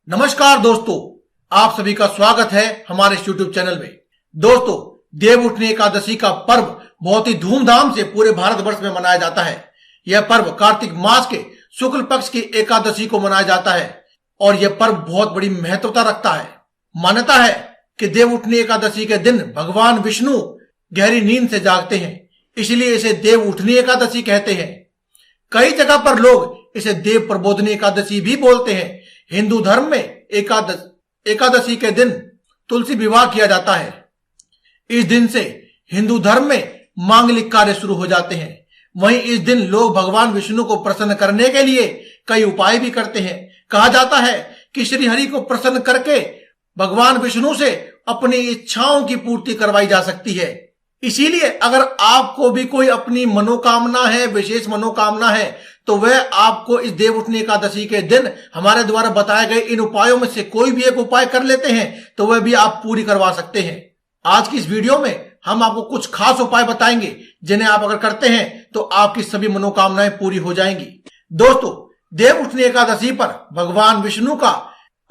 नमस्कार दोस्तों, आप सभी का स्वागत है हमारे YouTube चैनल में। दोस्तों, देव उठनी एकादशी का पर्व बहुत ही धूमधाम से पूरे भारतवर्ष में मनाया जाता है। यह पर्व कार्तिक मास के शुक्ल पक्ष की एकादशी को मनाया जाता है और यह पर्व बहुत बड़ी महत्वता रखता है। मान्यता है कि देव उठनी एकादशी के दिन भगवान विष्णु गहरी नींद से जागते हैं, इसलिए इसे देव उठनी एकादशी कहते हैं। कई जगह पर लोग इसे देव प्रबोधनी एकादशी भी बोलते हैं। हिंदू धर्म में एकादशी के दिन तुलसी विवाह किया जाता है। इस दिन से हिंदू धर्म में मांगलिक कार्य शुरू हो जाते हैं। वहीं इस दिन लोग भगवान विष्णु को प्रसन्न करने के लिए कई उपाय भी करते हैं। कहा जाता है कि श्री हरि को प्रसन्न करके भगवान विष्णु से अपनी इच्छाओं की पूर्ति करवाई जा सकती है। इसीलिए अगर आपको भी कोई अपनी मनोकामना है, विशेष मनोकामना है, तो वह आपको इस देव उठनी एकादशी के दिन हमारे द्वारा बताए गए इन उपायों में से कोई भी एक उपाय कर लेते हैं तो वह भी आप पूरी करवा सकते हैं। आज की इस वीडियो में हम आपको कुछ खास उपाय बताएंगे जिन्हें आप अगर करते हैं तो आपकी सभी मनोकामनाएं पूरी हो जाएंगी। दोस्तों, देव उठनी एकादशी पर भगवान विष्णु का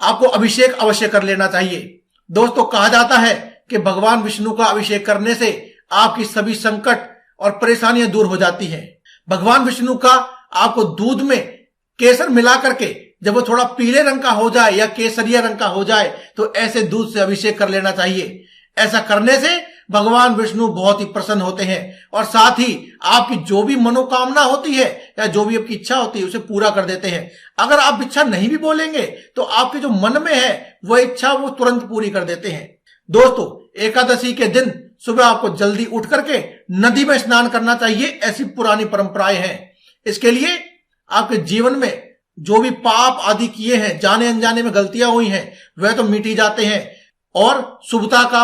आपको अभिषेक अवश्य कर लेना चाहिए। दोस्तों, कहा जाता है कि भगवान विष्णु का अभिषेक करने से आपकी सभी संकट और परेशानियां दूर हो जाती हैं। भगवान विष्णु का आपको दूध में केसर मिला करके जब वो थोड़ा पीले रंग का हो जाए या केसरिया रंग का हो जाए तो ऐसे दूध से अभिषेक कर लेना चाहिए। ऐसा करने से भगवान विष्णु बहुत ही प्रसन्न होते हैं और साथ ही आपकी जो भी मनोकामना होती है या जो भी आपकी इच्छा होती है उसे पूरा कर देते हैं। अगर आप इच्छा नहीं भी बोलेंगे तो आपके जो मन में है वह इच्छा वो तुरंत पूरी कर देते हैं। दोस्तों, एकादशी के दिन सुबह आपको जल्दी उठ करके नदी में स्नान करना चाहिए। ऐसी पुरानी परंपराएं हैं। इसके लिए आपके जीवन में जो भी पाप आदि किए हैं, जाने अनजाने में गलतियां हुई हैं, वह तो मिटी जाते हैं और शुभता का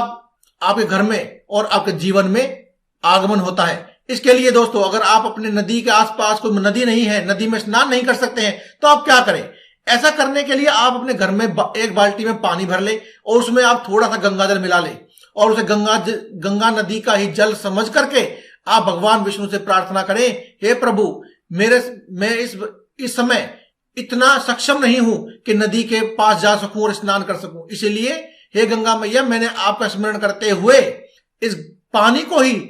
आपके घर में और आपके जीवन में आगमन होता है। इसके लिए दोस्तों, अगर आप अपने नदी के आसपास कोई नदी नहीं है, नदी में स्नान नहीं कर सकते हैं, तो आप क्या करें? ऐसा करने के लिए आप अपने घर में एक बाल्टी में पानी भर ले और उसमें आप थोड़ा सा गंगाजल मिला ले और उसे गंगा नदी का ही जल समझ करके आप भगवान विष्णु से प्रार्थना करें, हे प्रभु, मैं इस समय इतना सक्षम नहीं हूं कि नदी के पास जा सकूं और स्नान कर सकूं, इसलिए हे गंगा मैया, मैंने आपका स्मरण करते हुए इस पानी को ही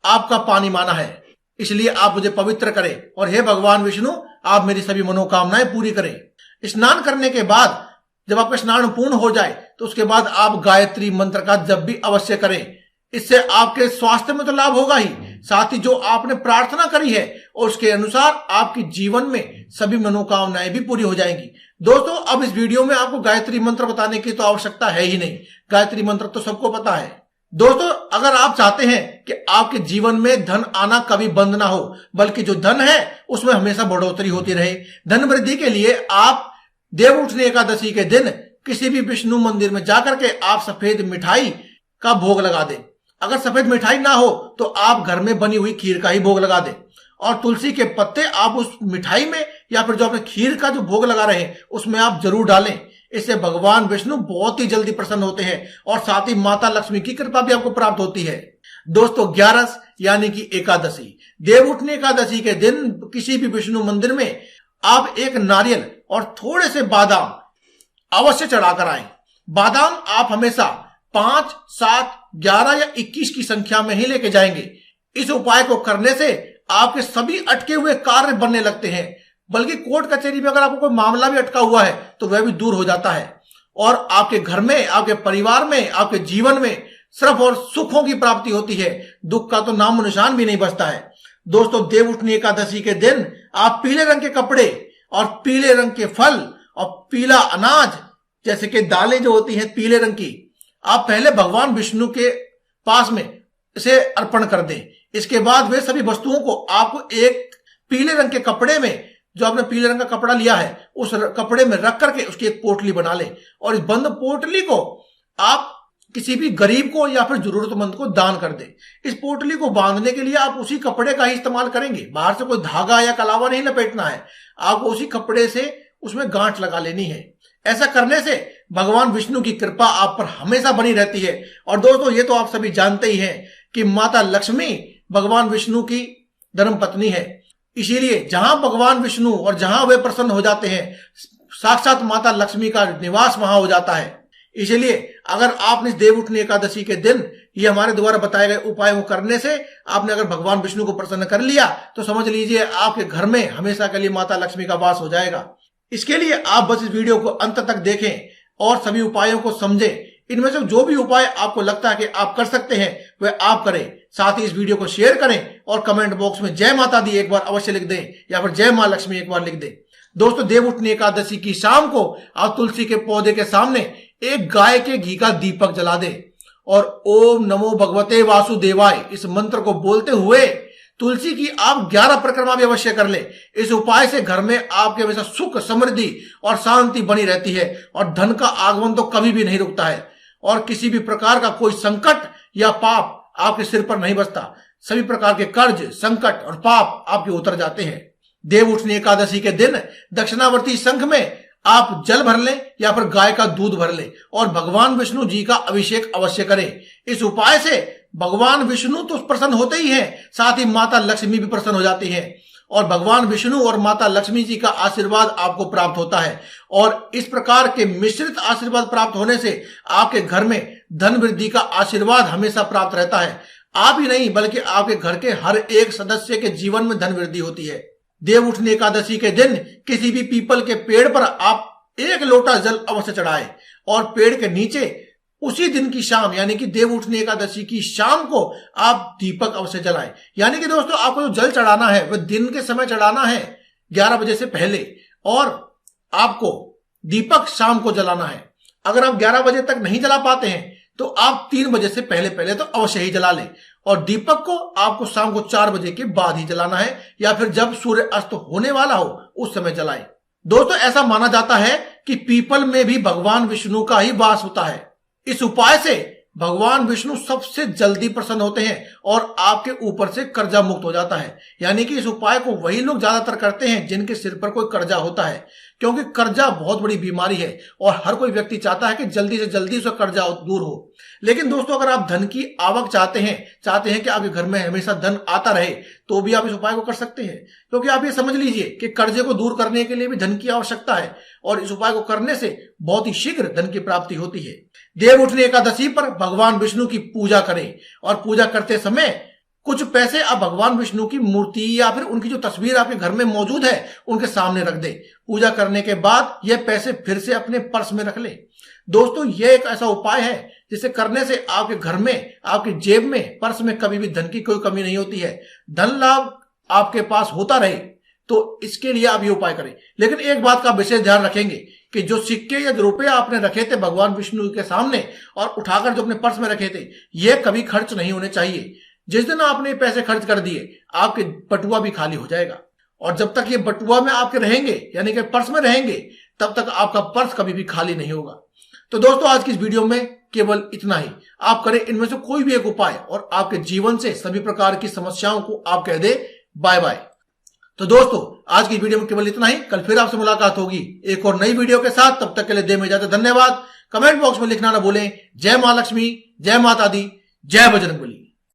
आपका पानी माना है, इसलिए आप मुझे पवित्र करें और हे भगवान विष्णु, आप मेरी सभी मनोकामनाएं पूरी करें। स्नान करने के बाद जब आपका स्नान पूर्ण हो जाए तो उसके बाद आप गायत्री मंत्र का जप भी अवश्य करें। इससे आपके स्वास्थ्य में तो लाभ होगा ही, साथ ही जो आपने प्रार्थना करी है और उसके अनुसार आपके जीवन में सभी मनोकामनाएं भी पूरी हो जाएंगी। दोस्तों, अब इस वीडियो में आपको गायत्री मंत्र बताने की तो आवश्यकता है ही नहीं। गायत्री मंत्र तो सबको पता है। दोस्तों, अगर आप चाहते हैं कि आपके जीवन में धन आना कभी बंद ना हो, बल्कि जो धन है उसमें हमेशा बढ़ोतरी होती रहे, धन वृद्धि के लिए आप देव उठनी एकादशी के दिन किसी भी विष्णु मंदिर में जाकर के आप सफेद मिठाई का भोग लगा दें। अगर सफेद मिठाई ना हो तो आप घर में बनी हुई खीर का ही भोग लगा दें और तुलसी के पत्ते आप उस मिठाई में या फिर जो आपने खीर का जो भोग लगा रहे हैं उसमें आप जरूर डालें। इससे भगवान विष्णु बहुत ही जल्दी प्रसन्न होते हैं और साथ ही माता लक्ष्मी की कृपा भी आपको प्राप्त होती है। दोस्तों, 11 यानी कि एकादशी, देव उठनी एकादशी के दिन किसी भी विष्णु मंदिर में आप एक नारियल और थोड़े से बादाम अवश्य चढ़ाकर आए। बादाम आप हमेशा 5, 7, 11 या 21 की संख्या में ही लेके जाएंगे। इस उपाय को करने से आपके सभी अटके हुए कार्य बनने लगते हैं, बल्कि कोर्ट कचहरी में अगर आपको कोई मामला भी अटका हुआ है तो वह भी दूर हो जाता है और आपके घर में, आपके परिवार में, आपके जीवन में सिर्फ और सुखों की प्राप्ति होती है। दुख का तो नामो निशान भी नहीं बचता है। दोस्तों, देव उठनी एकादशी के दिन आप पीले रंग के कपड़े और पीले रंग के फल और पीला अनाज जैसे कि दालें जो होती हैं पीले रंग की, आप पहले भगवान विष्णु के पास में इसे अर्पण कर दें। इसके बाद वे सभी वस्तुओं को आपको एक पीले रंग के कपड़े में, जो आपने पीले रंग का कपड़ा लिया है, उस कपड़े में रख करके उसकी एक पोटली बना लें और इस बंद पोटली को आप किसी भी गरीब को या फिर जरूरतमंद को दान कर दें। इस पोटली को बांधने के लिए आप उसी कपड़े का ही इस्तेमाल करेंगे, बाहर से कोई धागा या कलावा नहीं लपेटना है, आपको उसी कपड़े से उसमें गांठ लगा लेनी है। ऐसा करने से भगवान विष्णु की कृपा आप पर हमेशा बनी रहती है। और दोस्तों, ये तो आप सभी जानते ही हैं कि माता लक्ष्मी भगवान विष्णु की धर्म पत्नी है, इसीलिए जहां भगवान विष्णु और जहां वे प्रसन्न हो जाते हैं साक्षात माता लक्ष्मी का निवास वहां हो जाता है। इसलिए अगर आपने इस देव उठनी एकादशी के दिन ये हमारे द्वारा बताए गए उपाय को करने से आपने अगर भगवान विष्णु को प्रसन्न कर लिया तो समझ लीजिए आपके घर में हमेशा के लिए माता लक्ष्मी का वास हो जाएगा। इसके लिए आप बस इस वीडियो को अंत तक देखें और सभी उपायों को समझें। इनमें से जो भी उपाय आपको लगता है कि आप कर सकते हैं वह आप करें। साथ ही इस वीडियो को शेयर करें और कमेंट बॉक्स में जय माता दी एक बार अवश्य लिख दें या फिर जय मां लक्ष्मी एक बार लिख दें। दोस्तों, देव उठनी एकादशी की शाम को आप तुलसी के पौधे के सामने एक गाय के घी का दीपक जला दें और ओम नमो भगवते वासुदेवाय इस मंत्र को बोलते हुए तुलसी की आप 11 परिक्रमा भी अवश्य कर ले। इस उपाय से घर में आपके हमेशा सुख, समृद्धि और शांति बनी रहती है और धन का आगमन तो कभी भी नहीं रुकता है और किसी भी प्रकार का कोई संकट या पाप आपके सिर पर नहीं बसता। सभी प्रकार के कर्ज, संकट और पाप आपके उतर जाते हैं। देव उठनी एकादशी के दिन दक्षिणावर्ती शंख में आप जल भर लें या फिर गाय का दूध भर लें और भगवान विष्णु जी का अभिषेक अवश्य करें। इस उपाय से भगवान विष्णु तो प्रसन्न होते ही हैं, साथ ही माता लक्ष्मी भी प्रसन्न हो जाती हैं और भगवान विष्णु और माता लक्ष्मी जी का आशीर्वाद आपको प्राप्त होता है। और इस प्रकार के मिश्रित आशीर्वाद प्राप्त होने से आपके घर में धन वृद्धि का आशीर्वाद हमेशा प्राप्त रहता है। आप ही नहीं बल्कि आपके घर के हर एक सदस्य के जीवन में धन वृद्धि होती है। देव उठनी एकादशी के दिन किसी भी पीपल के पेड़ पर आप 1 लोटा जल अवश्य चढ़ाएं और पेड़ के नीचे उसी दिन की शाम यानी कि देव उठनी एकादशी की शाम को आप दीपक अवश्य जलाएं। यानी कि दोस्तों, आपको जो जल चढ़ाना है वह दिन के समय चढ़ाना है 11 बजे से पहले और आपको दीपक शाम को जलाना है। अगर आप 11 बजे तक नहीं जला पाते हैं तो आप 3 बजे से पहले तो अवश्य ही जला लें और दीपक को आपको शाम को 4 बजे के बाद ही जलाना है या फिर जब सूर्य अस्त होने वाला हो उस समय जलाएं। दोस्तों, ऐसा माना जाता है कि पीपल में भी भगवान विष्णु का ही वास होता है। इस उपाय से भगवान विष्णु सबसे जल्दी प्रसन्न होते हैं और आपके ऊपर से कर्जा मुक्त हो जाता है। यानी कि इस उपाय को वही लोग ज्यादातर करते हैं जिनके सिर पर कोई कर्जा होता है, क्योंकि कर्जा बहुत बड़ी बीमारी है और हर कोई व्यक्ति चाहता है कि जल्दी से जल्दी उसका कर्जा दूर हो। लेकिन दोस्तों, अगर आप धन की आवक चाहते हैं कि आपके घर में हमेशा धन आता रहे तो भी आप इस उपाय को कर सकते हैं, क्योंकि आप ये समझ लीजिए कि कर्जे को दूर करने के लिए भी धन की आवश्यकता है और इस उपाय को करने से बहुत ही शीघ्र धन की प्राप्ति होती है। देव उठनी एकादशी पर भगवान विष्णु की पूजा करें और पूजा करते समय कुछ पैसे आप भगवान विष्णु की मूर्ति या फिर उनकी जो तस्वीर आपके घर में मौजूद है उनके सामने रख दें। पूजा करने के बाद यह पैसे फिर से अपने पर्स में रख लें। दोस्तों, यह एक ऐसा उपाय है जिसे करने से आपके घर में, आपकी जेब में, पर्स में कभी भी धन की कोई कमी नहीं होती है। धन लाभ आपके पास होता रहे तो इसके लिए आप ये उपाय करें। लेकिन एक बात का विशेष ध्यान रखेंगे कि जो सिक्के या रुपए आपने रखे थे भगवान विष्णु के सामने और उठाकर जो अपने पर्स में रखे थे, ये कभी खर्च नहीं होने चाहिए। जिस दिन आपने पैसे खर्च कर दिए आपके बटुआ भी खाली हो जाएगा और जब तक ये बटुआ में आपके रहेंगे यानी कि पर्स में रहेंगे तब तक आपका पर्स कभी भी खाली नहीं होगा। तो दोस्तों, आज की इस वीडियो में केवल इतना ही। आप करें इनमें से कोई भी एक उपाय और आपके जीवन से सभी प्रकार की समस्याओं को आप कह दे बाय बाय। तो दोस्तों, आज की वीडियो में केवल इतना ही। कल फिर आपसे मुलाकात होगी एक और नई वीडियो के साथ। तब तक के लिए दे में इजाजत। धन्यवाद। कमेंट बॉक्स में लिखना ना भूलें। जय मां लक्ष्मी, जय माता दी, जय बजरंगबली।